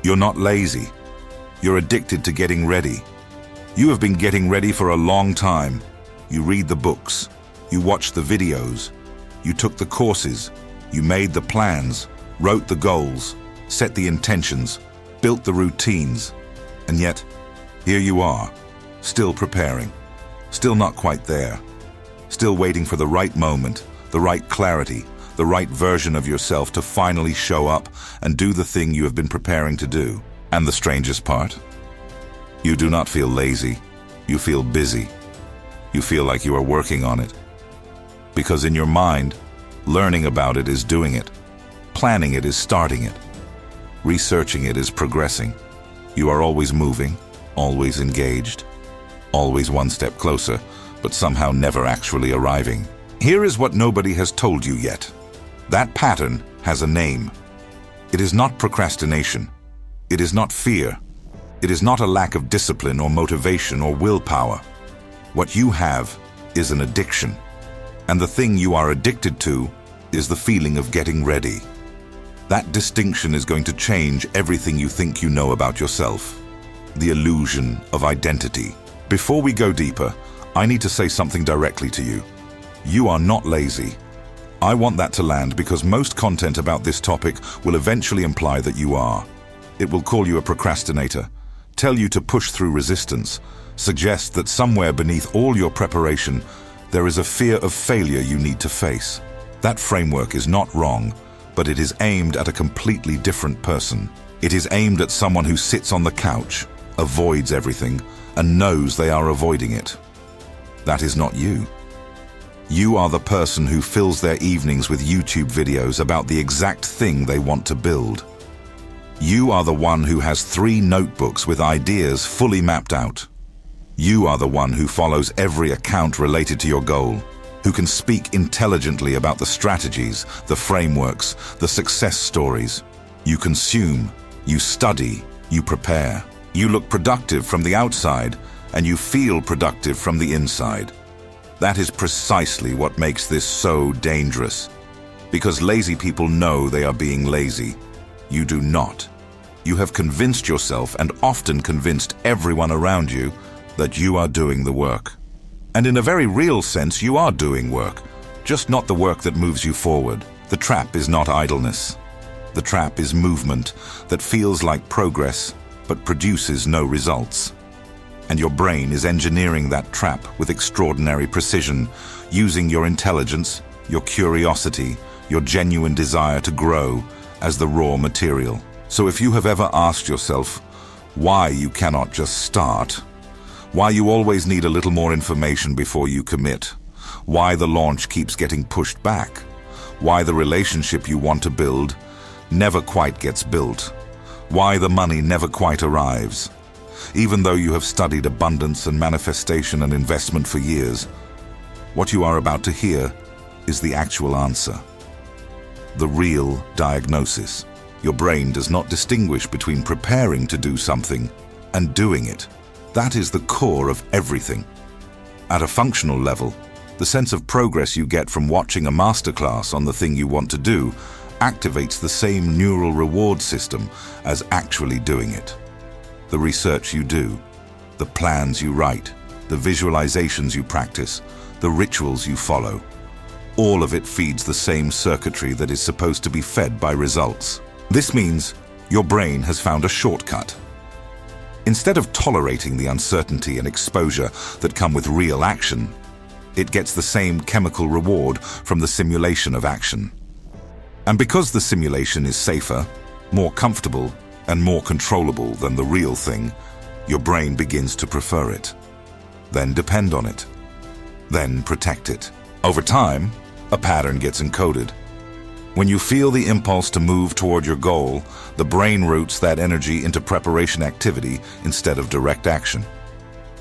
You're not lazy. You're addicted to getting ready. You have been getting ready for a long time. You read the books. You watch the videos. You took the courses. You made the plans, wrote the goals, set the intentions, built the routines. And yet, here you are, still preparing, still not quite there, still waiting for the right moment, the right clarity, the right version of yourself to finally show up and do the thing you have been preparing to do. And the strangest part? You do not feel lazy. You feel busy. You feel like you are working on it. Because in your mind, learning about it is doing it. Planning it is starting it. Researching it is progressing. You are always moving, always engaged, always one step closer, but somehow never actually arriving. Here is what nobody has told you yet. That pattern has a name. It is not procrastination. It is not fear. It is not a lack of discipline or motivation or willpower. What you have is an addiction. And the thing you are addicted to is the feeling of getting ready. That distinction is going to change everything you think you know about yourself. The illusion of identity. Before we go deeper, I need to say something directly to you. You are not lazy. I want that to land because most content about this topic will eventually imply that you are. It will call you a procrastinator, tell you to push through resistance, suggest that somewhere beneath all your preparation, there is a fear of failure you need to face. That framework is not wrong, but it is aimed at a completely different person. It is aimed at someone who sits on the couch, avoids everything, and knows they are avoiding it. That is not you. You are the person who fills their evenings with YouTube videos about the exact thing they want to build. You are the one who has 3 notebooks with ideas fully mapped out. You are the one who follows every account related to your goal, who can speak intelligently about the strategies, the frameworks, the success stories. You consume, you study, you prepare. You look productive from the outside, and you feel productive from the inside. That is precisely what makes this so dangerous. Because lazy people know they are being lazy. You do not. You have convinced yourself, and often convinced everyone around you, that you are doing the work. And in a very real sense, you are doing work, just not the work that moves you forward. The trap is not idleness. The trap is movement that feels like progress, but produces no results. And your brain is engineering that trap with extraordinary precision, using your intelligence, your curiosity, your genuine desire to grow as the raw material. So if you have ever asked yourself why you cannot just start, why you always need a little more information before you commit, why the launch keeps getting pushed back, why the relationship you want to build never quite gets built, why the money never quite arrives, even though you have studied abundance and manifestation and investment for years, what you are about to hear is the actual answer. The real diagnosis. Your brain does not distinguish between preparing to do something and doing it. That is the core of everything. At a functional level, the sense of progress you get from watching a masterclass on the thing you want to do activates the same neural reward system as actually doing it. The research you do, the plans you write, the visualizations you practice, the rituals you follow, all of it feeds the same circuitry that is supposed to be fed by results. This means your brain has found a shortcut. Instead of tolerating the uncertainty and exposure that come with real action, it gets the same chemical reward from the simulation of action. And because the simulation is safer, more comfortable, and more controllable than the real thing, your brain begins to prefer it. Then depend on it. Then protect it. Over time, a pattern gets encoded. When you feel the impulse to move toward your goal, the brain routes that energy into preparation activity instead of direct action.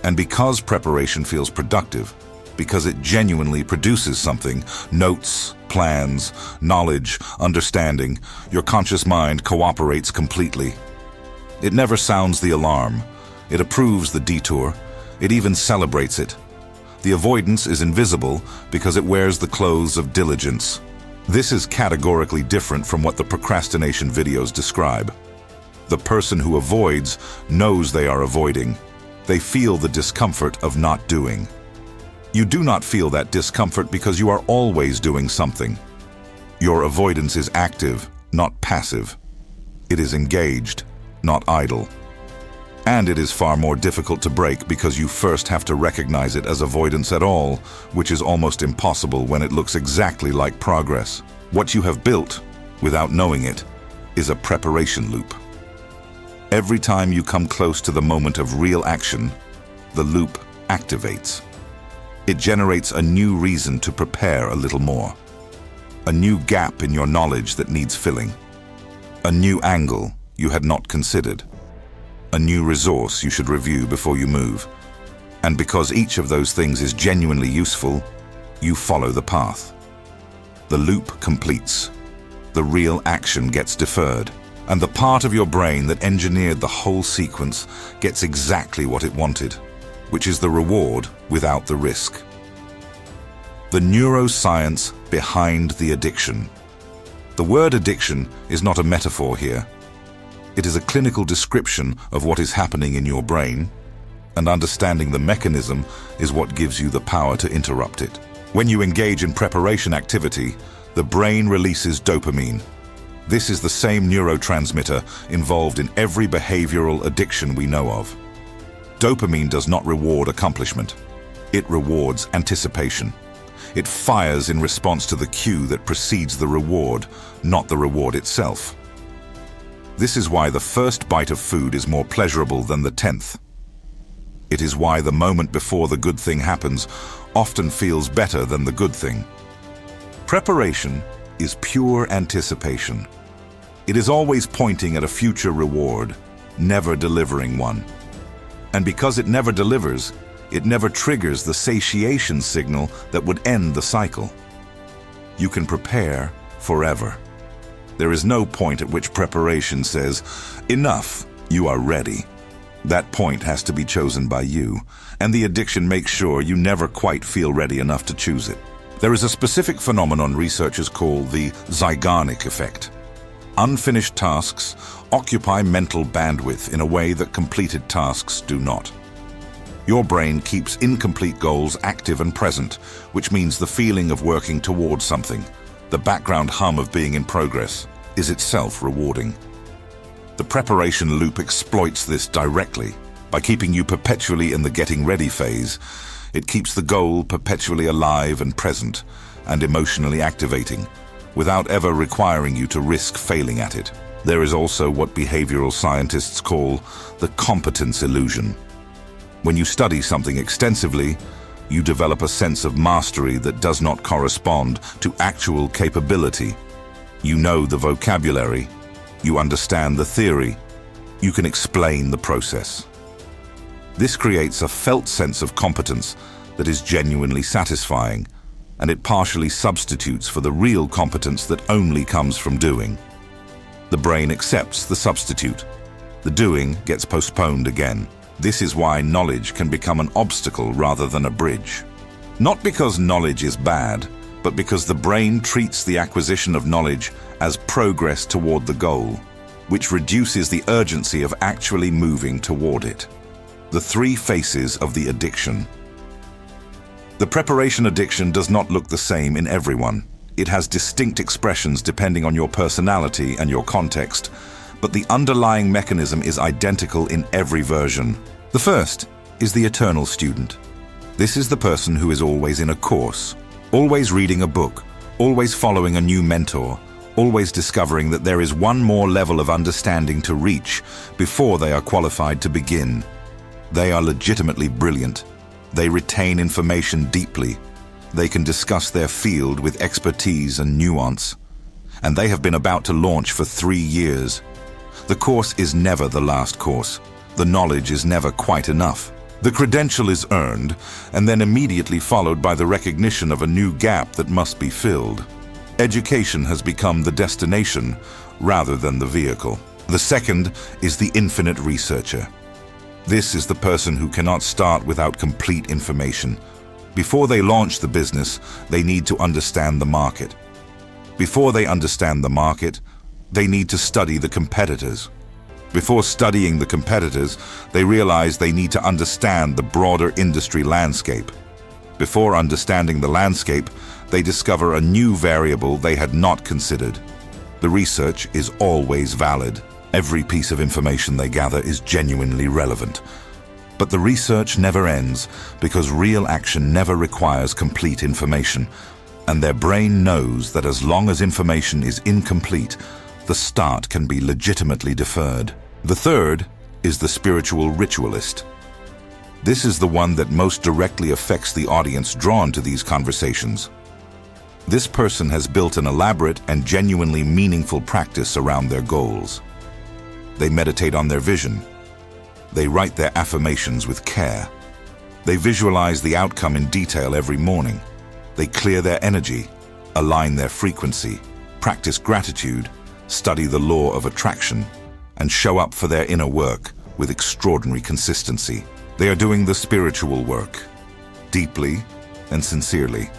And because preparation feels productive, because it genuinely produces something, notes, plans, knowledge, understanding, your conscious mind cooperates completely. It never sounds the alarm. It approves the detour. It even celebrates it. The avoidance is invisible because it wears the clothes of diligence. This is categorically different from what the procrastination videos describe. The person who avoids knows they are avoiding. They feel the discomfort of not doing. You do not feel that discomfort because you are always doing something. Your avoidance is active, not passive. It is engaged, not idle. And it is far more difficult to break because you first have to recognize it as avoidance at all, which is almost impossible when it looks exactly like progress. What you have built, without knowing it, is a preparation loop. Every time you come close to the moment of real action, the loop activates. It generates a new reason to prepare a little more. A new gap in your knowledge that needs filling. A new angle you had not considered. A new resource you should review before you move. And because each of those things is genuinely useful, you follow the path. The loop completes. The real action gets deferred. And the part of your brain that engineered the whole sequence gets exactly what it wanted, which is the reward without the risk. The neuroscience behind the addiction. The word addiction is not a metaphor here. It is a clinical description of what is happening in your brain, and understanding the mechanism is what gives you the power to interrupt it. When you engage in preparation activity, the brain releases dopamine. This is the same neurotransmitter involved in every behavioral addiction we know of. Dopamine does not reward accomplishment. It rewards anticipation. It fires in response to the cue that precedes the reward, not the reward itself. This is why the first bite of food is more pleasurable than the 10th. It is why the moment before the good thing happens often feels better than the good thing. Preparation is pure anticipation. It is always pointing at a future reward, never delivering one. And because it never delivers, it never triggers the satiation signal that would end the cycle. You can prepare forever. There is no point at which preparation says, "Enough, you are ready." That point has to be chosen by you, and the addiction makes sure you never quite feel ready enough to choose it. There is a specific phenomenon researchers call the Zeigarnik Effect. Unfinished tasks occupy mental bandwidth in a way that completed tasks do not. Your brain keeps incomplete goals active and present, which means the feeling of working towards something, the background hum of being in progress, is itself rewarding. The preparation loop exploits this directly. By keeping you perpetually in the getting ready phase, it keeps the goal perpetually alive and present and emotionally activating, without ever requiring you to risk failing at it. There is also what behavioral scientists call the competence illusion. When you study something extensively, you develop a sense of mastery that does not correspond to actual capability. You know the vocabulary, you understand the theory, you can explain the process. This creates a felt sense of competence that is genuinely satisfying, and it partially substitutes for the real competence that only comes from doing. The brain accepts the substitute. The doing gets postponed again. This is why knowledge can become an obstacle rather than a bridge. Not because knowledge is bad, but because the brain treats the acquisition of knowledge as progress toward the goal, which reduces the urgency of actually moving toward it. The three faces of the addiction. The preparation addiction does not look the same in everyone. It has distinct expressions depending on your personality and your context, but the underlying mechanism is identical in every version. The first is the eternal student. This is the person who is always in a course, always reading a book, always following a new mentor, always discovering that there is one more level of understanding to reach before they are qualified to begin. They are legitimately brilliant. They retain information deeply. They can discuss their field with expertise and nuance. And they have been about to launch for 3 years. The course is never the last course. The knowledge is never quite enough. The credential is earned and then immediately followed by the recognition of a new gap that must be filled. Education has become the destination rather than the vehicle. The second is the infinite researcher. This is the person who cannot start without complete information. Before they launch the business, they need to understand the market. Before they understand the market, they need to study the competitors. Before studying the competitors, they realize they need to understand the broader industry landscape. Before understanding the landscape, they discover a new variable they had not considered. The research is always valid. Every piece of information they gather is genuinely relevant. But the research never ends because real action never requires complete information, and their brain knows that as long as information is incomplete, the start can be legitimately deferred. The third is the spiritual ritualist. This is the one that most directly affects the audience drawn to these conversations. This person has built an elaborate and genuinely meaningful practice around their goals. They meditate on their vision. They write their affirmations with care. They visualize the outcome in detail every morning. They clear their energy, align their frequency, practice gratitude, study the law of attraction, and show up for their inner work with extraordinary consistency. They are doing the spiritual work, deeply and sincerely.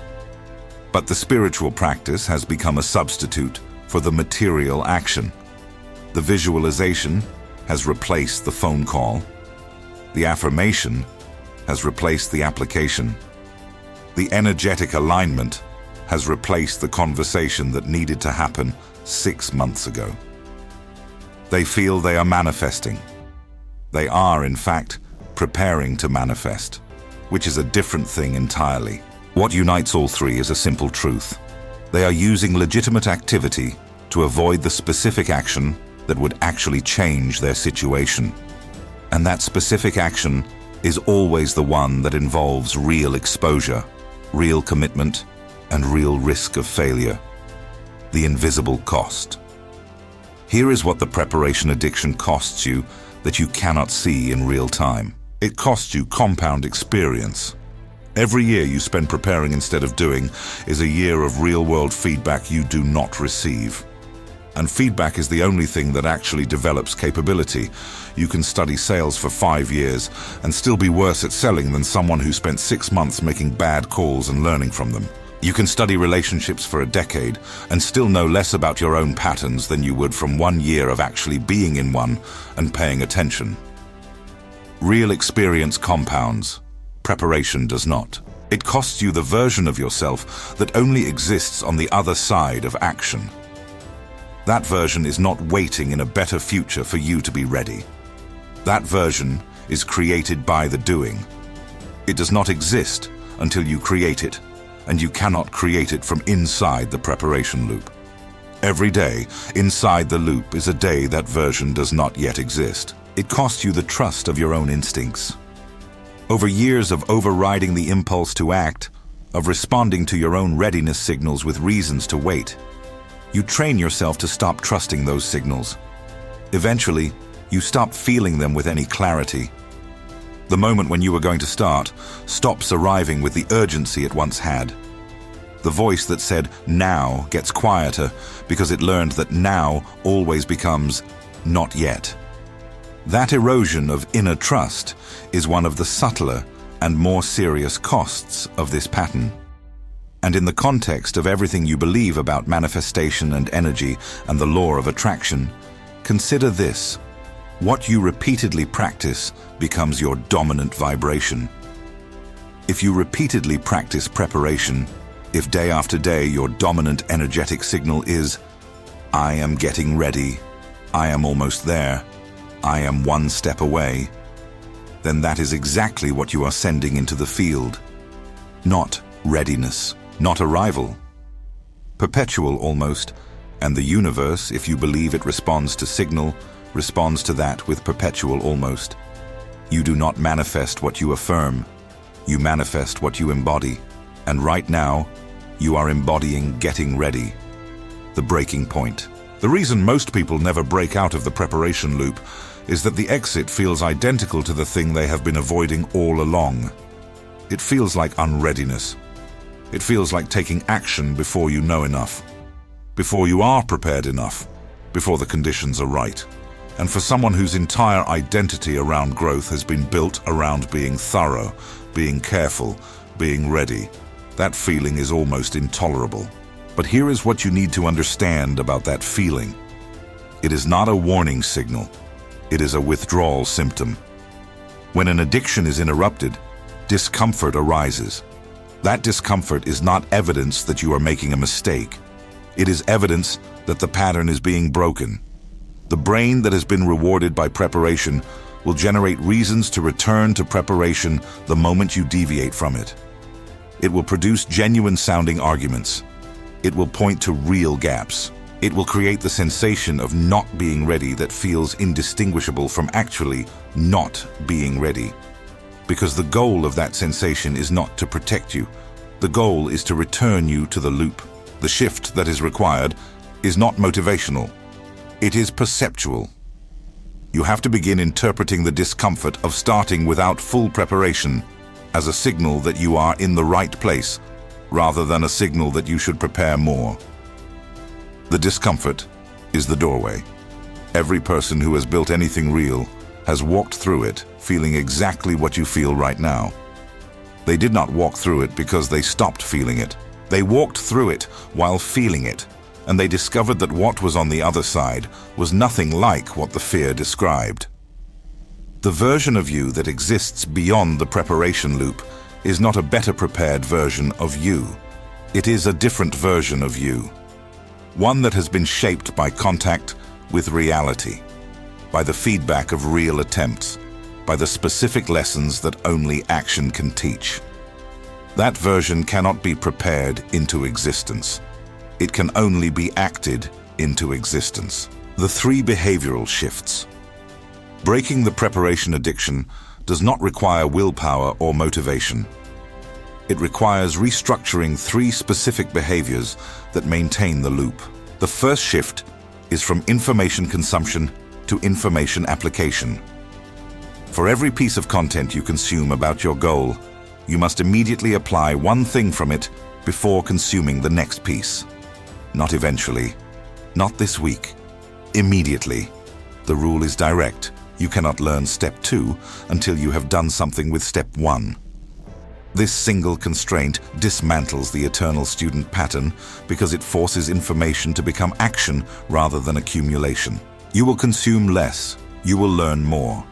But the spiritual practice has become a substitute for the material action. The visualization has replaced the phone call. The affirmation has replaced the application. The energetic alignment has replaced the conversation that needed to happen 6 months ago. They feel they are manifesting. They are, in fact, preparing to manifest, which is a different thing entirely. What unites all three is a simple truth. They are using legitimate activity to avoid the specific action that would actually change their situation. And that specific action is always the one that involves real exposure, real commitment, and real risk of failure. The invisible cost. Here is what the preparation addiction costs you that you cannot see in real time. It costs you compound experience. Every year you spend preparing instead of doing is a year of real-world feedback you do not receive. And feedback is the only thing that actually develops capability. You can study sales for 5 years and still be worse at selling than someone who spent 6 months making bad calls and learning from them. You can study relationships for a decade and still know less about your own patterns than you would from 1 year of actually being in one and paying attention. Real experience compounds. Preparation does not. It costs you the version of yourself that only exists on the other side of action. That version is not waiting in a better future for you to be ready. That version is created by the doing. It does not exist until you create it, and you cannot create it from inside the preparation loop. Every day, inside the loop is a day that version does not yet exist. It costs you the trust of your own instincts. Over years of overriding the impulse to act, of responding to your own readiness signals with reasons to wait, you train yourself to stop trusting those signals. Eventually, you stop feeling them with any clarity. The moment when you were going to start stops arriving with the urgency it once had. The voice that said now gets quieter because it learned that now always becomes not yet. That erosion of inner trust is one of the subtler and more serious costs of this pattern. And in the context of everything you believe about manifestation and energy and the law of attraction, consider this. What you repeatedly practice becomes your dominant vibration. If you repeatedly practice preparation, if day after day your dominant energetic signal is, I am getting ready, I am almost there, I am 1 step away, then that is exactly what you are sending into the field. Not readiness, not arrival. Perpetual almost, and the universe, if you believe it responds to signal, responds to that with perpetual almost. You do not manifest what you affirm, you manifest what you embody. And right now, you are embodying getting ready, the breaking point. The reason most people never break out of the preparation loop is that the exit feels identical to the thing they have been avoiding all along. It feels like unreadiness. It feels like taking action before you know enough, before you are prepared enough, before the conditions are right. And for someone whose entire identity around growth has been built around being thorough, being careful, being ready, that feeling is almost intolerable. But here is what you need to understand about that feeling. It is not a warning signal. It is a withdrawal symptom. When an addiction is interrupted, discomfort arises. That discomfort is not evidence that you are making a mistake. It is evidence that the pattern is being broken. The brain that has been rewarded by preparation will generate reasons to return to preparation the moment you deviate from it. It will produce genuine-sounding arguments. It will point to real gaps. It will create the sensation of not being ready that feels indistinguishable from actually not being ready. Because the goal of that sensation is not to protect you. The goal is to return you to the loop. The shift that is required is not motivational. It is perceptual. You have to begin interpreting the discomfort of starting without full preparation as a signal that you are in the right place, rather than a signal that you should prepare more. The discomfort is the doorway. Every person who has built anything real has walked through it feeling exactly what you feel right now. They did not walk through it because they stopped feeling it. They walked through it while feeling it, and they discovered that what was on the other side was nothing like what the fear described. The version of you that exists beyond the preparation loop is not a better prepared version of you. It is a different version of you. One that has been shaped by contact with reality, by the feedback of real attempts, by the specific lessons that only action can teach. That version cannot be prepared into existence. It can only be acted into existence. The 3 behavioral shifts. Breaking the preparation addiction does not require willpower or motivation. It requires restructuring 3 specific behaviors that maintain the loop. The first shift is from information consumption to information application. For every piece of content you consume about your goal, you must immediately apply one thing from it before consuming the next piece. Not eventually, not this week, immediately. The rule is direct. You cannot learn step 2 until you have done something with step 1. This single constraint dismantles the eternal student pattern because it forces information to become action rather than accumulation. You will consume less, you will learn more.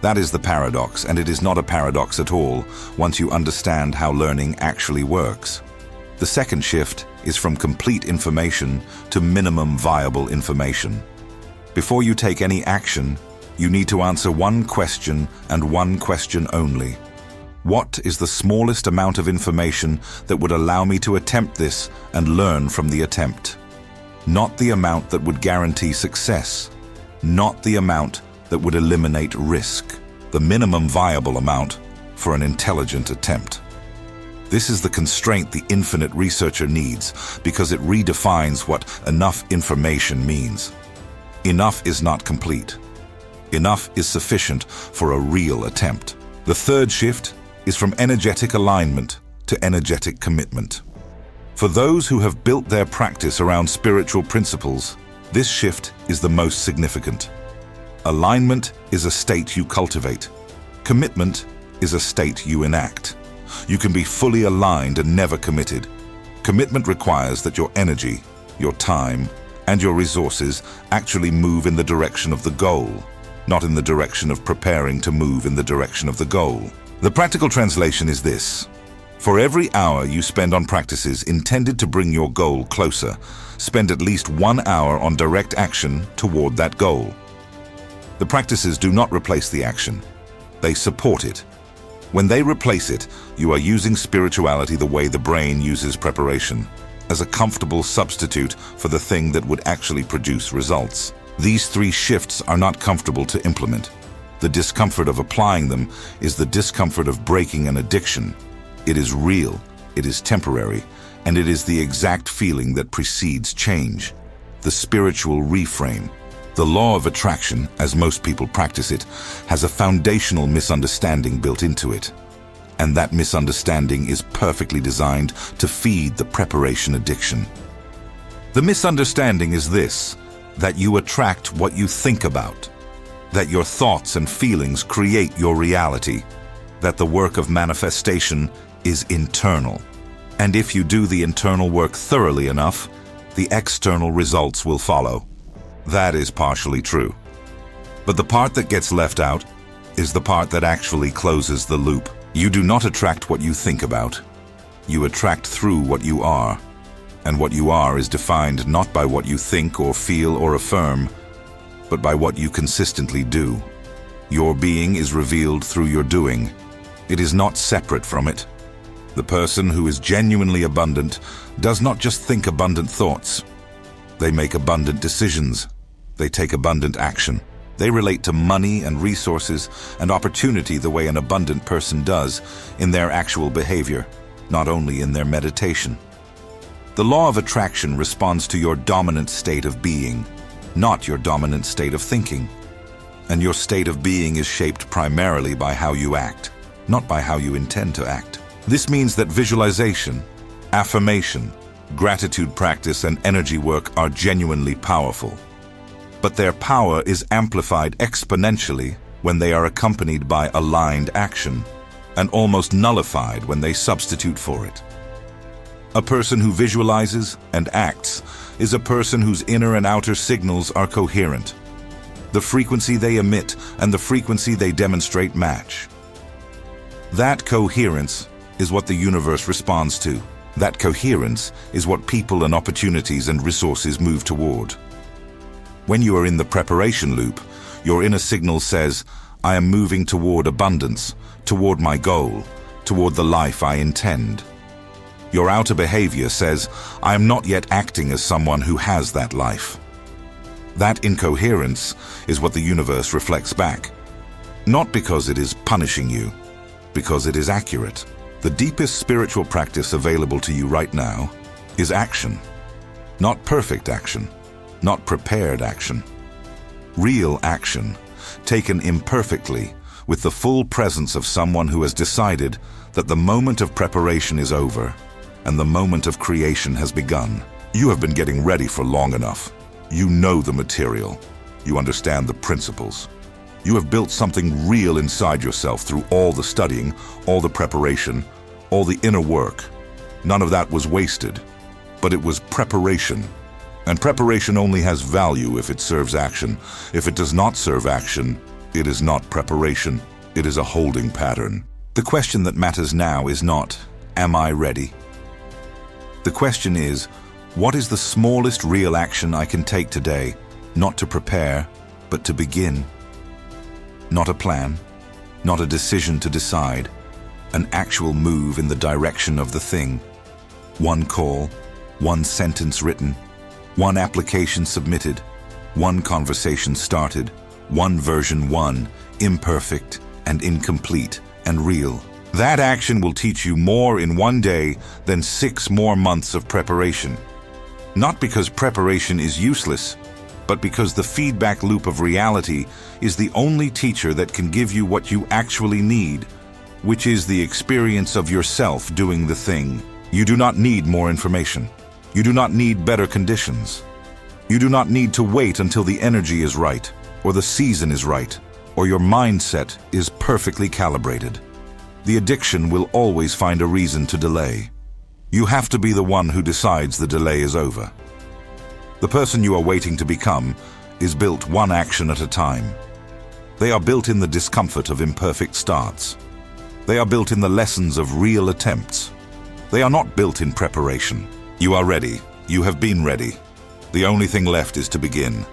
That is the paradox, and it is not a paradox at all once you understand how learning actually works. The second shift is from complete information to minimum viable information. Before you take any action, you need to answer one question and one question only. What is the smallest amount of information that would allow me to attempt this and learn from the attempt? Not the amount that would guarantee success, not the amount that would eliminate risk, the minimum viable amount for an intelligent attempt. This is the constraint the infinite researcher needs because it redefines what enough information means. Enough is not complete. Enough is sufficient for a real attempt. The third shift is from energetic alignment to energetic commitment. For those who have built their practice around spiritual principles, this shift is the most significant. Alignment is a state you cultivate. Commitment is a state you enact. You can be fully aligned and never committed. Commitment requires that your energy, your time, and your resources actually move in the direction of the goal, not in the direction of preparing to move in the direction of the goal. The practical translation is this: for every hour you spend on practices intended to bring your goal closer, spend at least 1 hour on direct action toward that goal. The practices do not replace the action. They support it. When they replace it, you are using spirituality the way the brain uses preparation, as a comfortable substitute for the thing that would actually produce results. These 3 shifts are not comfortable to implement. The discomfort of applying them is the discomfort of breaking an addiction. It is real, it is temporary, and it is the exact feeling that precedes change. The spiritual reframe. The law of attraction, as most people practice it, has a foundational misunderstanding built into it. And that misunderstanding is perfectly designed to feed the preparation addiction. The misunderstanding is this: that you attract what you think about, that your thoughts and feelings create your reality, that the work of manifestation is internal. And if you do the internal work thoroughly enough, the external results will follow. That is partially true. But the part that gets left out is the part that actually closes the loop. You do not attract what you think about. You attract through what you are. And what you are is defined not by what you think or feel or affirm, but by what you consistently do. Your being is revealed through your doing. It is not separate from it. The person who is genuinely abundant does not just think abundant thoughts. They make abundant decisions. They take abundant action. They relate to money and resources and opportunity the way an abundant person does in their actual behavior, not only in their meditation. The law of attraction responds to your dominant state of being, not your dominant state of thinking. And your state of being is shaped primarily by how you act, not by how you intend to act. This means that visualization, affirmation, gratitude practice, and energy work are genuinely powerful. But their power is amplified exponentially when they are accompanied by aligned action, and almost nullified when they substitute for it. A person who visualizes and acts is a person whose inner and outer signals are coherent. The frequency they emit and the frequency they demonstrate match. That coherence is what the universe responds to. That coherence is what people and opportunities and resources move toward. When you are in the preparation loop, your inner signal says, I am moving toward abundance, toward my goal, toward the life I intend. Your outer behavior says, I am not yet acting as someone who has that life. That incoherence is what the universe reflects back. Not because it is punishing you, because it is accurate. The deepest spiritual practice available to you right now is action. Not perfect action, not prepared action. Real action, taken imperfectly, with the full presence of someone who has decided that the moment of preparation is over and the moment of creation has begun. You have been getting ready for long enough. You know the material. You understand the principles. You have built something real inside yourself through all the studying, all the preparation, all the inner work. None of that was wasted, but it was preparation. And preparation only has value if it serves action. If it does not serve action, it is not preparation. It is a holding pattern. The question that matters now is not, am I ready? The question is, what is the smallest real action I can take today, not to prepare, but to begin? Not a plan, not a decision to decide, an actual move in the direction of the thing. One call, one sentence written, one application submitted, one conversation started, one version won, imperfect and incomplete and real. That action will teach you more in one day than 6 more months of preparation. Not because preparation is useless, but because the feedback loop of reality is the only teacher that can give you what you actually need, which is the experience of yourself doing the thing. You do not need more information. You do not need better conditions. You do not need to wait until the energy is right, or the season is right, or your mindset is perfectly calibrated. The addiction will always find a reason to delay. You have to be the one who decides the delay is over. The person you are waiting to become is built one action at a time. They are built in the discomfort of imperfect starts. They are built in the lessons of real attempts. They are not built in preparation. You are ready. You have been ready. The only thing left is to begin.